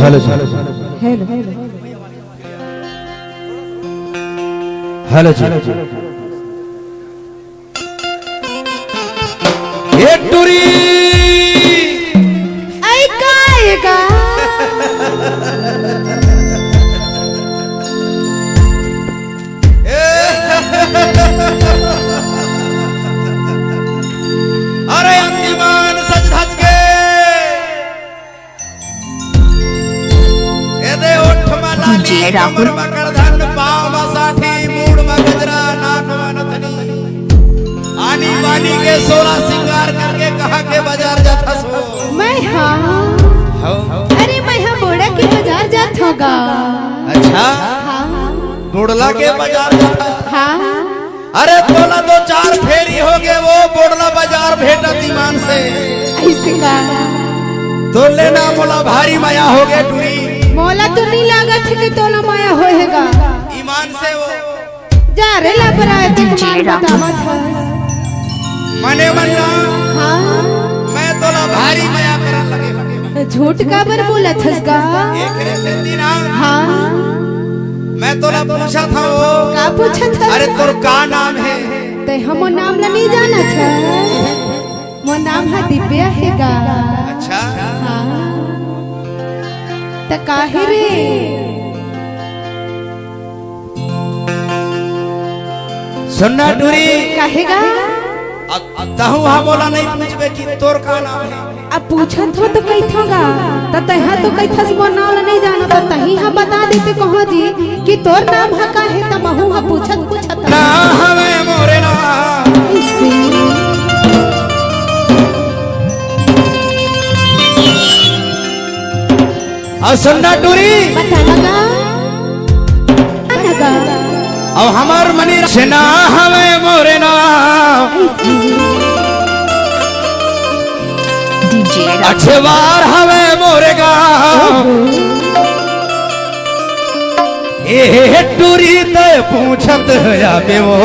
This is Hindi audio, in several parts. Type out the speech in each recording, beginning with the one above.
हेलो हेलो हेलो जी ये टूरी ऐका अरे अंतिमान सज धज के एदे ओठ में लाली कमर में करधन पाँव में साठी मूड में गजरा नाक में नथनी आनी वानी के 16 सिंगार करके कहा के बाजार जाता सो मैं अरे मैं बोड़ा के बाजार जात होगा। अच्छा बुड़ला के बाजार जाता अरे तोला 2-4 फेरी हो गए वो बुड़ला बाजार भेटा ईमान से ऐसे का तो लेना मोला भारी माया हो गए टूरी मोला तो नहीं लागत है कि तोला माया होएगा ईमान से वो जा रे ला पराए मने मन्ना मैं तोला भारी माया करन लगे झूठ का बर बोला थसगा एकरे से दिना हाँ मैं तोला पूछा था वो का पूछा था अरे तोर का नाम है ते हम नाम ला नहीं जाना था वो नाम है दिव्या हैगा। अच्छा हाँ त काहे रे सुनना टूरी काहेगा तहु वहां बोला नहीं पूछबे कि तोर का नाम है अब पूछत हो तो कई थोगा त तहा तो कई थस वो नाम ला नहीं जाना त तही हा बता देते कहो जी कि तोर नाम हा का है त बहु हा पूछत ना हमें मोरे ना ऐसे सुनना टूरी बता लगा अब हमार मनी रचना हमें मोरे ना अच्छे बार हमें मोरेगा ए टूरी ते पूछत है बे वो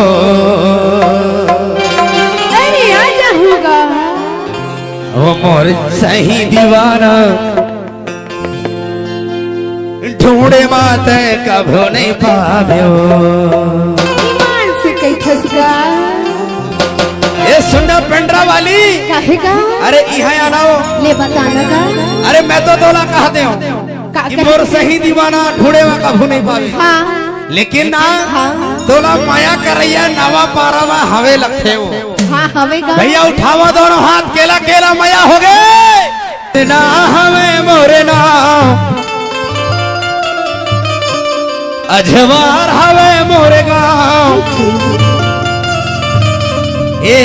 अरे आ जाऊंगा वो मोर सही दीवाना ढूंढे माते कभो नहीं पावे ईमान से कई थसगा ये सुनना पेंड्रा वाली काहेगा अरे यहाँ आनाओ ले बताना का अरे मैं तो तोला कहते हूँ कि मोर सही दीवाना ढूंढे वा कभू नहीं पावे हाँ लेकिन ना तोला माया कर रही है नवा पारा में हवे लगते हो हाँ हवेगा भैया उठावा दोनों हाथ केला केला माया हो गए ना हमें मोरे ना अजवार हवे मोरे गाँव ए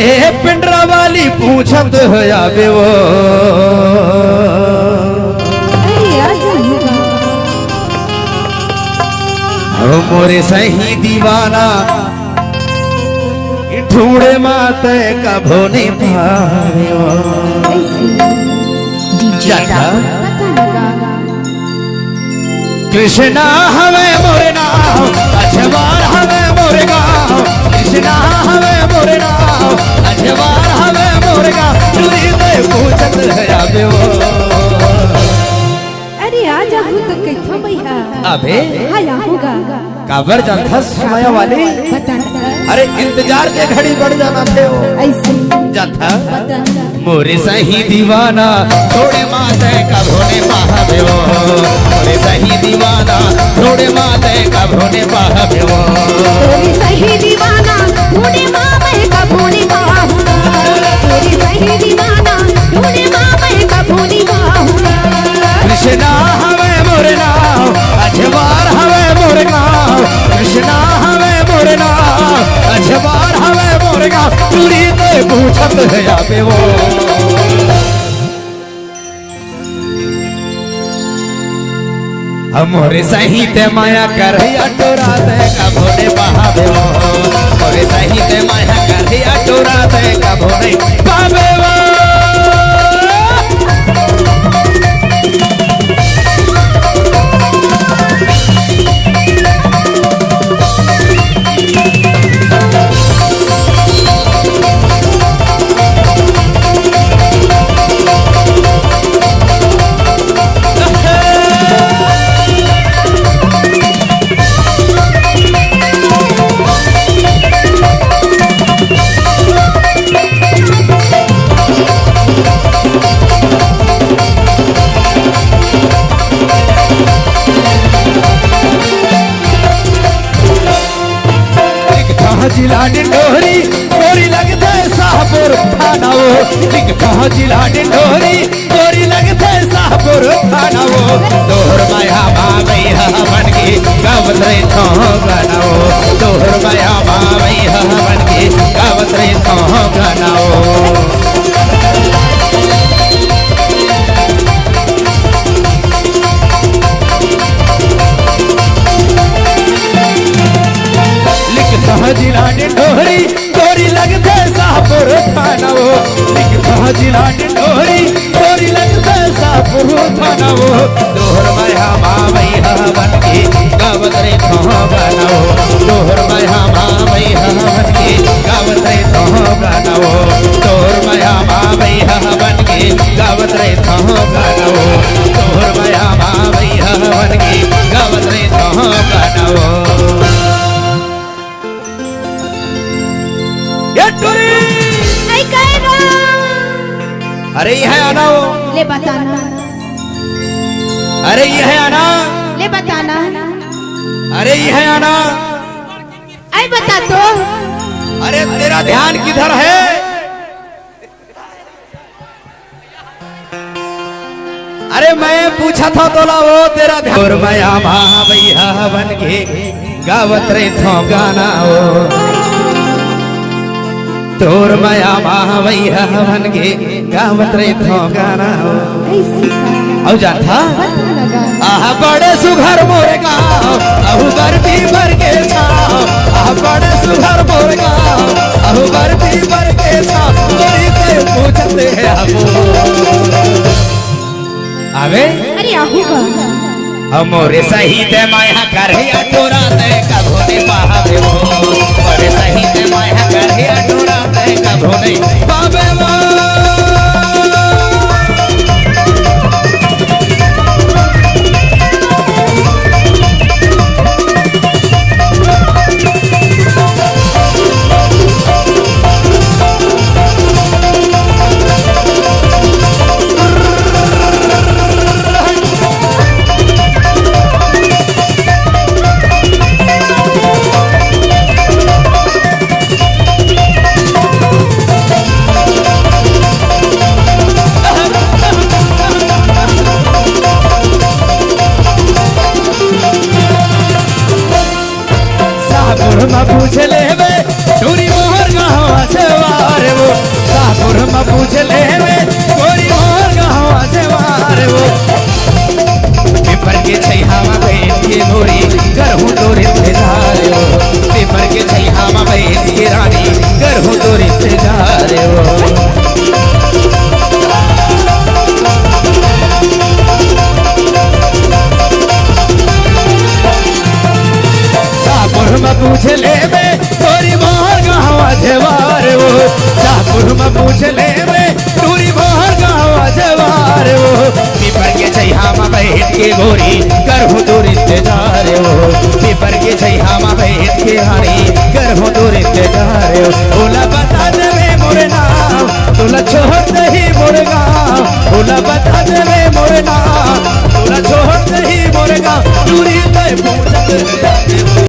पिंडरा वाली पूछत है आबे वो मोरे सही दीवाना ढूंढे माते कभो नहीं पावे कृष्णा हमें मोरे नाम अजवार हमें मोरे गाँव कृष्णा हमें मोरे नाम अजवार हमें मोरे गाँव चुरी दे पूछत है आबे वो अरे आ जाऊं तो कैथो भैया अबे हाँ आऊंगा काबर जानता समय वाली अरे इंतजार के घड़ी बढ़ जाना थे वो ऐसे जाता मोरे सही दीवाना थोड़े माते कभो ने पावे वो मोरे सही दीवाना थोड़े माते कभो ने पावे वो तेरी सही दीवाना ढूंढे मामे कभू नहीं पाऊंगा तेरी सही दीवाना ढूंढे मामे कभू नहीं पाऊंगा कृष्णा हमें मोरे नाम अजवार हमें मोरे गाँव कृष्णा हमें मोरे नाम अजवार हमें मोरे गाँव चूरी ते पूछत है आबे वो मोरे सही ते माया कर अटोरा ते कभो ने पावे वो मोरे सही ते माया कर अटोरा ते कभो नहीं पावे वो कहाँ जिला डिंडोरी गोरी लगते शाहपुर थाना वो लिख कहाँ जिला डिंडोरी गोरी लगते शाहपुर थाना वो तोहर माया मावैया बन के गावत रे थो गाना वो तोहर माया मावैया बन के गावत रे थो गाना वो कहाँ जिला डिंडोरी गोरी लगते शाहपुर थाना वो लिख कहाँ जिला डिंडोरी गोरी लगते शाहपुर थाना वो तोहर माया मावैया बन के गावत रे थो गाना वो तोहर माया मावैया बन के गावत रे थो गाना वो तोहर माया मावैया बन के गावत रे थो गाना वो तोहर माया मावैया बन के गावत रे थो गाना वो अरे ये है आना वो ले बताना अरे ये है आना ले बताना अरे ये है आना आई बता तो अरे तेरा ध्यान किधर है अरे मैं पूछा था तोला वो तेरा ध्यान और माया मावैया बन के गावत रे थो गाना वो तोर माया मावैया बन के गावत रे थो गाना हो औ जानता आह बड़े सुघर मोरे गाँव अहु बरती भर के छाव आह बड़े सुघर मोरे गाँव अहु बरती भर के छाव तोरी ते पूछते है आवे अरे आहू का मोरे सही ते माया करहिया तोरा ते कभो ने पावे वो मोरे सही ते माया करहिया तोरा ते कभो ने पावे वो पूछ लेवे टूरी मोहर गाँव छवार वो शाहपुर में पूछ लेवे टूरी मोहर गाँव छवार वो पेपर के छैहावा बैठ के गोरी करहूँ तोरे इंतजार वो पेपर के छैहावा बैठ के रानी करहूँ तोरे इंतजार वो पूछ लेवे तोरी मोहर गाँव जवार वो शाहपुर में पूछ लेवे तोरी मोहर गाँव जवार वो पीपर के छैहामा बैठ के गोरी करहूँ तोर इंतजार वो पीपर के छैहामा बैठ के हानी करहूँ तोर इंतजार वो बोला बता देवे मोरे नाम तोला छोड़ दही मोरे गाँव बोला बता देवे मोरे नाम तोला छोड़ दही मोरे गाँव दूरी ते पूछत